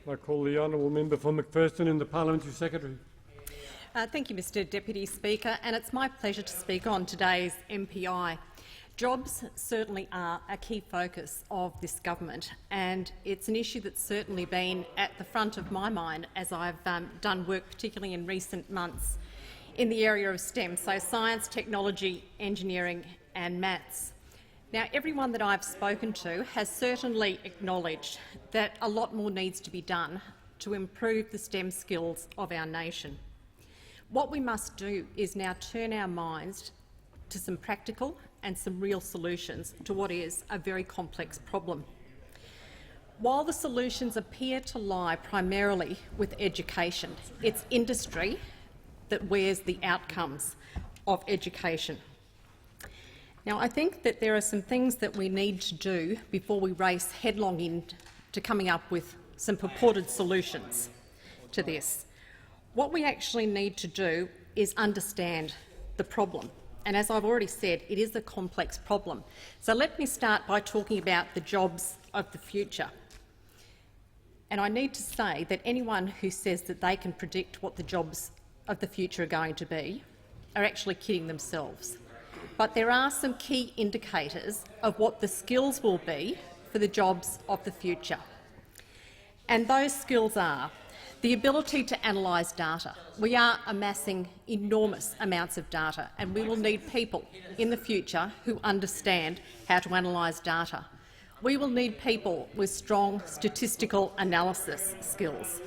I call the honourable member for McPherson and the Parliamentary Secretary. Thank you, Mr Deputy Speaker, and it's my pleasure to speak on today's MPI. Jobs certainly are a key focus of this government, and it's an issue that's certainly been at the front of my mind as I've done work, particularly in recent months, in the area of STEM, so science, technology, engineering and maths. Now, everyone that I've spoken to has certainly acknowledged that a lot more needs to be done to improve the STEM skills of our nation. What we must do is now turn our minds to some practical and some real solutions to what is a very complex problem. While the solutions appear to lie primarily with education, it's industry that wears the outcomes of education. Now, I think that there are some things that we need to do before we race headlong into coming up with some purported solutions to this. What we actually need to do is understand the problem. And as I've already said, it is a complex problem. So let me start by talking about the jobs of the future. And I need to say that anyone who says that they can predict what the jobs of the future are going to be are actually kidding themselves. But there are some key indicators of what the skills will be for the jobs of the future. And those skills are the ability to analyse data. We are amassing enormous amounts of data, and we will need people in the future who understand how to analyse data. We will need people with strong statistical analysis skills.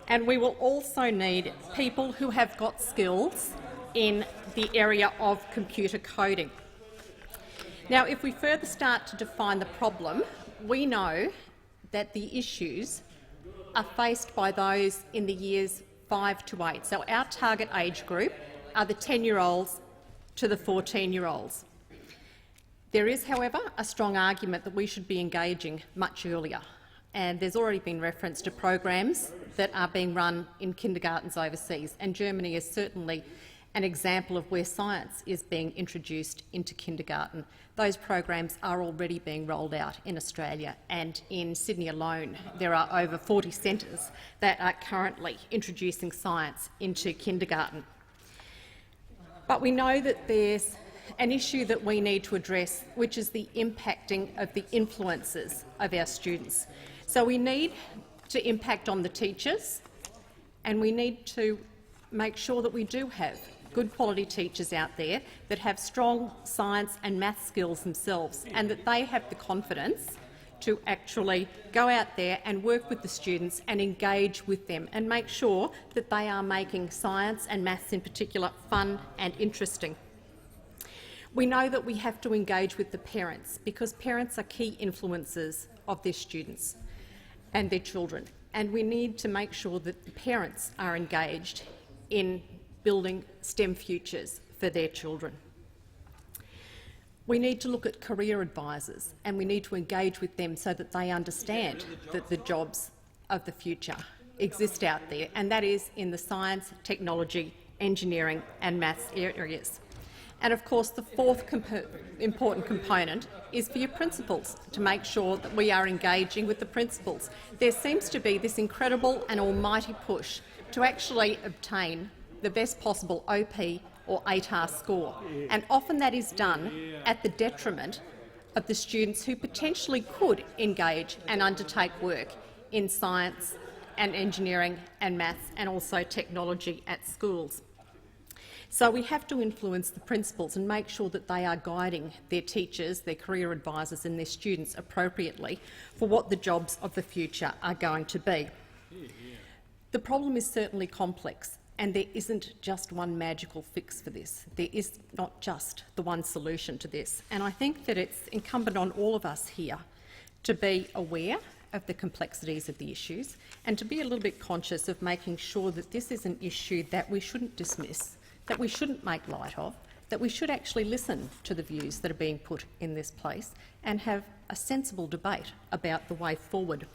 And we will also need people who have got skills in the area of computer coding. Now, if we further start to define the problem, we know that the issues are faced by those in the years 5 to 8. So our target age group are the 10-year-olds to the 14-year-olds. There is, however, a strong argument that we should be engaging much earlier, and there's already been reference to programs that are being run in kindergartens overseas, and Germany is certainly an example of where science is being introduced into kindergarten. Those programs are already being rolled out in Australia, and in Sydney alone there are over 40 centres that are currently introducing science into kindergarten. But we know that there's an issue that we need to address, which is the impacting of the influences of our students. So we need to impact on the teachers, and we need to make sure that we do have good quality teachers out there that have strong science and math skills themselves, and that they have the confidence to actually go out there and work with the students and engage with them and make sure that they are making science and maths in particular fun and interesting. We know that we have to engage with the parents, because parents are key influencers of their students and their children, and we need to make sure that the parents are engaged in building STEM futures for their children. We need to look at career advisors, and we need to engage with them so that they understand that the jobs of the future exist out there, and that is in the science, technology, engineering and maths areas. And of course, the fourth important component is for your principals, to make sure that we are engaging with the principals. There seems to be this incredible and almighty push to actually obtain the best possible OP or ATAR score, and often that is done at the detriment of the students who potentially could engage and undertake work in science and engineering and maths and also technology at schools. So we have to influence the principals and make sure that they are guiding their teachers, their career advisors and their students appropriately for what the jobs of the future are going to be. The problem is certainly complex, and there isn't just one magical fix for this. There is not just the one solution to this, and I think that it's incumbent on all of us here to be aware of the complexities of the issues and to be a little bit conscious of making sure that this is an issue that we shouldn't dismiss, that we shouldn't make light of, that we should actually listen to the views that are being put in this place and have a sensible debate about the way forward.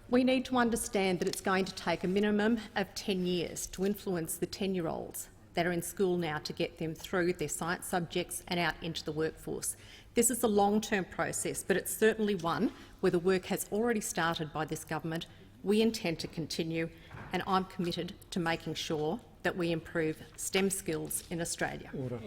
We need to understand that it's going to take a minimum of 10 years to influence the 10-year-olds that are in school now to get them through their science subjects and out into the workforce. This is a long-term process, but it's certainly one where the work has already started by this government. we intend to continue, and I'm committed to making sure that we improve STEM skills in Australia. Order.